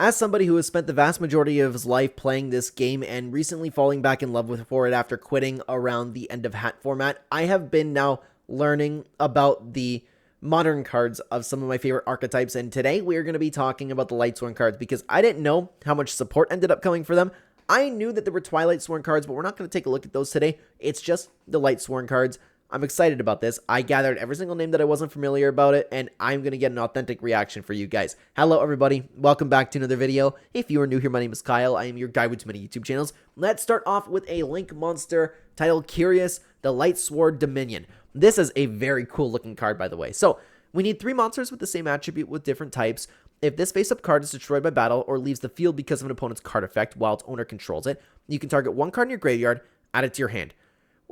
As somebody who has spent the vast majority of his life playing this game and recently falling back in love with for it after quitting around the end of hat format, I have been now learning about the modern cards of some of my favorite archetypes, and today we are going to be talking about the Lightsworn cards because I didn't know how much support ended up coming for them. I knew that there were Lightsworn cards, but we're not going to take a look at those today. It's just the Lightsworn cards. I'm excited about this. I gathered every single name that I wasn't familiar about it, and I'm going to get an authentic reaction for you guys. Hello, everybody. Welcome back to another video. If you are new here, my name is Kyle. I am your guide with too many YouTube channels. Let's start off with a Link monster titled Curious, the Lightsworn Dominion. This is a very cool looking card, by the way. So, we need 3 monsters with the same attribute with different types. If this face-up card is destroyed by battle or leaves the field because of an opponent's card effect while its owner controls it, you can target 1 card in your graveyard, add it to your hand.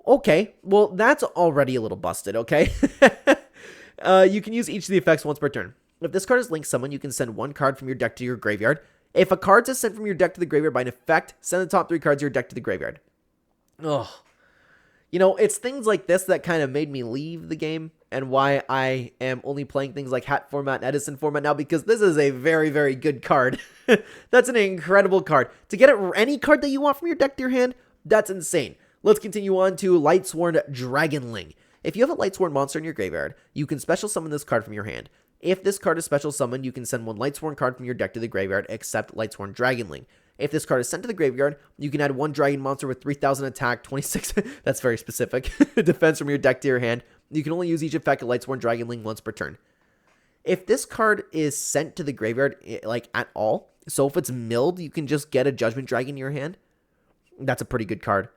Okay, well, that's already a little busted, okay? You can use each of the effects once per turn. If this card is linked summon, you can send 1 card from your deck to your graveyard. If a card is sent from your deck to the graveyard by an effect, send the top 3 cards of your deck to the graveyard. Ugh. You know, it's things like this that kind of made me leave the game and why I am only playing things like Hat format and Edison format now, because this is a very, very good card. That's an incredible card. To get any card that you want from your deck to your hand, that's insane. Let's continue on to Lightsworn Dragonling. If you have a Lightsworn monster in your graveyard, you can special summon this card from your hand. If this card is special summoned, you can send 1 Lightsworn card from your deck to the graveyard, except Lightsworn Dragonling. If this card is sent to the graveyard, you can add 1 dragon monster with 3000 attack, 26, that's very specific, defense from your deck to your hand. You can only use each effect of Lightsworn Dragonling once per turn. If this card is sent to the graveyard, like, at all, so if it's milled, you can just get a Judgment Dragon in your hand. That's a pretty good card.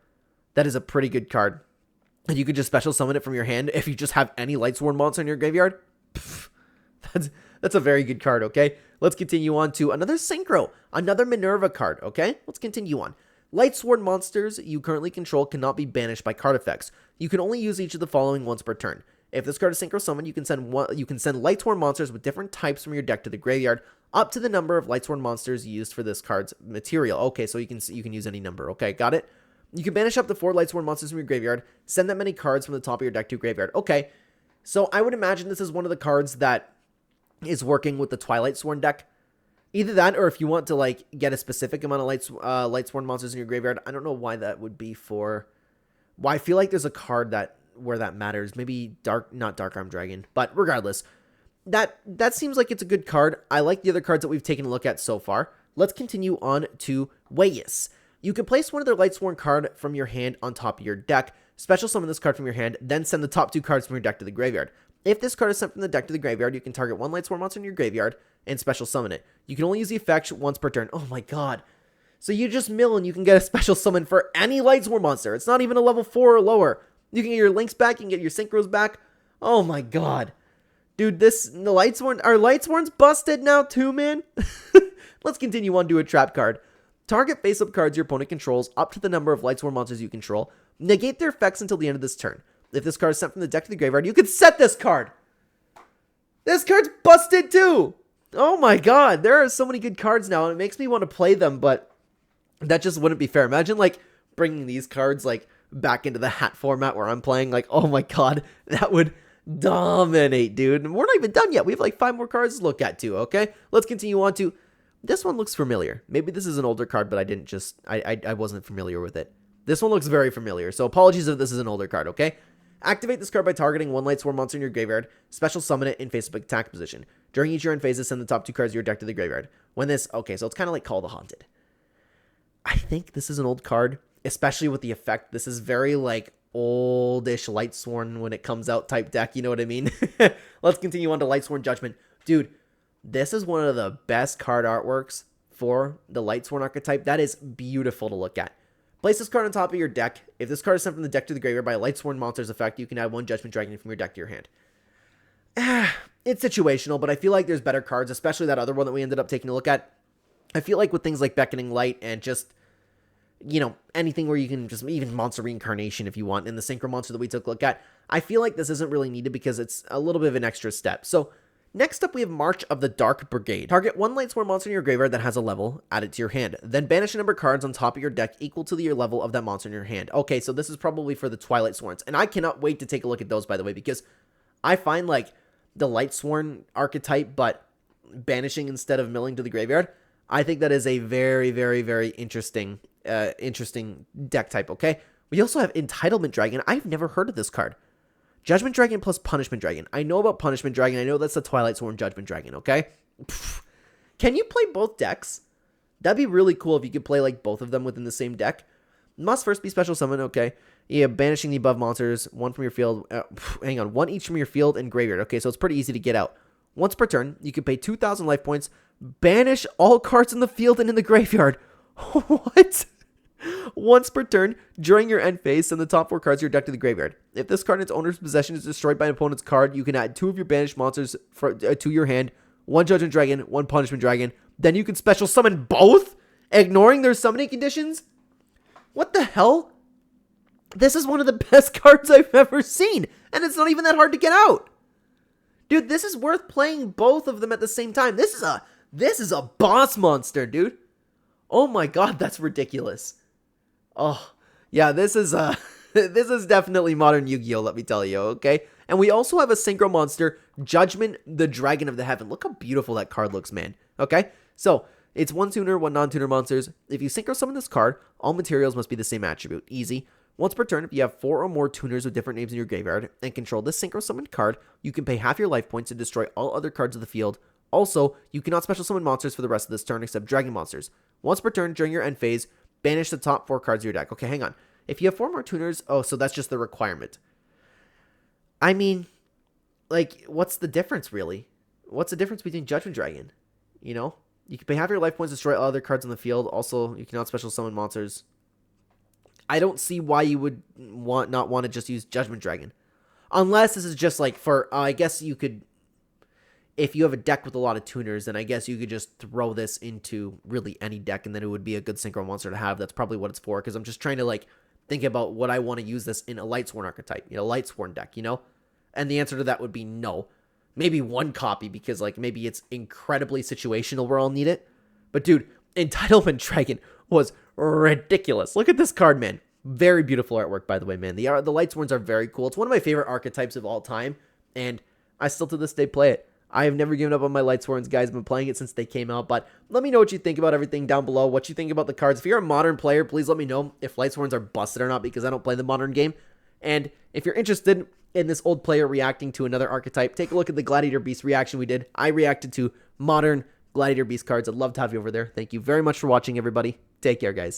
That is a pretty good card. And you could just special summon it from your hand if you just have any Lightsworn monster in your graveyard. Pff, that's a very good card, okay? Let's continue on to another Synchro, another Minerva card, okay? Let's continue on. Lightsworn monsters you currently control cannot be banished by card effects. You can only use each of the following once per turn. If this card is Synchro summoned, you can send Lightsworn monsters with different types from your deck to the graveyard, up to the number of Lightsworn monsters used for this card's material. Okay, so you can use any number, okay? Got it? You can banish up to 4 Lightsworn monsters from your graveyard, send that many cards from the top of your deck to your graveyard. Okay, so I would imagine this is one of the cards that is working with the Lightsworn deck. Either that, or if you want to, like, get a specific amount of Lightsworn monsters in your graveyard. I don't know why that would be for... Well, I feel like there's a card where that matters. Maybe not Dark Arm Dragon, but regardless. That seems like it's a good card. I like the other cards that we've taken a look at so far. Let's continue on to Weiss. You can place one of their Lightsworn card from your hand on top of your deck, special summon this card from your hand, then send the top 2 cards from your deck to the graveyard. If this card is sent from the deck to the graveyard, you can target 1 Lightsworn monster in your graveyard and special summon it. You can only use the effect once per turn. Oh my god. So you just mill and you can get a special summon for any Lightsworn monster. It's not even a level 4 or lower. You can get your Links back, you can get your Synchros back. Oh my god. Dude, our Lightsworn's busted now too, man. Let's continue on to a trap card. Target face-up cards your opponent controls up to the number of Lightsworn monsters you control. Negate their effects until the end of this turn. If this card is sent from the deck to the graveyard, you can set this card. This card's busted too. Oh my god, there are so many good cards now, and it makes me want to play them, but that just wouldn't be fair. Imagine, like, bringing these cards, like, back into the hat format where I'm playing. Like, oh my god, that would dominate, dude. And we're not even done yet. We have, like, 5 more cards to look at too, okay? Let's continue on to... This one looks familiar. Maybe this is an older card, but I wasn't familiar with it. This one looks very familiar, so apologies if this is an older card, okay? Activate this card by targeting 1 Lightsworn monster in your graveyard, special summon it in face-up attack position. During each turn phases, send the top 2 cards of your deck to the graveyard. Okay, so it's kind of like Call the Haunted. I think this is an old card, especially with the effect. This is very, like, oldish Lightsworn when it comes out type deck, you know what I mean? Let's continue on to Lightsworn Judgment. Dude, this is one of the best card artworks for the Lightsworn archetype. That is beautiful to look at. Place this card on top of your deck. If this card is sent from the deck to the graveyard by a Lightsworn monster's effect, you can add 1 Judgment Dragon from your deck to your hand. It's situational, but I feel like there's better cards, especially that other one that we ended up taking a look at. I feel like with things like Beckoning Light and just, you know, anything where you can just, even Monster Reincarnation if you want, and the Synchro monster that we took a look at, I feel like this isn't really needed because it's a little bit of an extra step. So, next up, we have March of the Dark Brigade. Target 1 Lightsworn monster in your graveyard that has a level, add it to your hand. Then banish a number of cards on top of your deck equal to your level of that monster in your hand. Okay, so this is probably for the Lightsworns. And I cannot wait to take a look at those, by the way, because I find, like, the Lightsworn archetype, but banishing instead of milling to the graveyard, I think that is a very, very, very interesting deck type, okay? We also have Entitlement Dragon. I've never heard of this card. Judgment Dragon plus Punishment Dragon. I know about Punishment Dragon. I know that's the Lightsworn Judgment Dragon, okay? Pfft. Can you play both decks? That'd be really cool if you could play like both of them within the same deck. Must first be special summon, okay. Yeah, banishing the above monsters, one from your field. Hang on, one each from your field and graveyard. Okay, so it's pretty easy to get out. Once per turn, you can pay 2,000 life points, banish all cards in the field and in the graveyard. What? Once per turn, during your end phase, send the top 4 cards of your deck to the graveyard. If this card in its owner's possession is destroyed by an opponent's card, you can add 2 of your banished monsters to your hand, 1 Judgment Dragon, 1 Punishment Dragon. Then you can special summon both, ignoring their summoning conditions? What the hell? This is one of the best cards I've ever seen, and it's not even that hard to get out. Dude, this is worth playing both of them at the same time. This is a boss monster, dude. Oh my god, that's ridiculous. Oh, yeah, this is this is definitely modern Yu-Gi-Oh, let me tell you, okay? And we also have a synchro monster, Judgment, the Dragon of the Heaven. Look how beautiful that card looks, man. Okay? So, it's 1 tuner, 1 non-tuner monsters. If you synchro summon this card, all materials must be the same attribute. Easy. Once per turn, if you have 4 or more tuners with different names in your graveyard and control this synchro summoned card, you can pay half your life points to destroy all other cards of the field. Also, you cannot special summon monsters for the rest of this turn except dragon monsters. Once per turn during your end phase, banish the top 4 cards of your deck. Okay, hang on. If you have 4 more tuners, oh, so that's just the requirement. I mean, like, what's the difference, really? What's the difference between Judgment Dragon? You know? You can pay half your life points to destroy all other cards on the field. Also, you cannot special summon monsters. I don't see why you would not want to just use Judgment Dragon. Unless this is just like for, I guess you could, if you have a deck with a lot of tuners, then I guess you could just throw this into really any deck and then it would be a good synchro monster to have. That's probably what it's for, because I'm just trying to like think about what I want to use this in a Lightsworn archetype, you know, Lightsworn deck, you know? And the answer to that would be no. Maybe 1 copy because like maybe it's incredibly situational where I'll need it. But dude, Entitlement Dragon was ridiculous. Look at this card, man. Very beautiful artwork, by the way, man. The Lightsworns are very cool. It's one of my favorite archetypes of all time, and I still to this day play it. I have never given up on my Lightsworns, guys. I've been playing it since they came out, but let me know what you think about everything down below, what you think about the cards. If you're a modern player, please let me know if Lightsworns are busted or not, because I don't play the modern game. And if you're interested in this old player reacting to another archetype, take a look at the Gladiator Beast reaction we did. I reacted to modern Gladiator Beast cards. I'd love to have you over there. Thank you very much for watching, everybody. Take care, guys.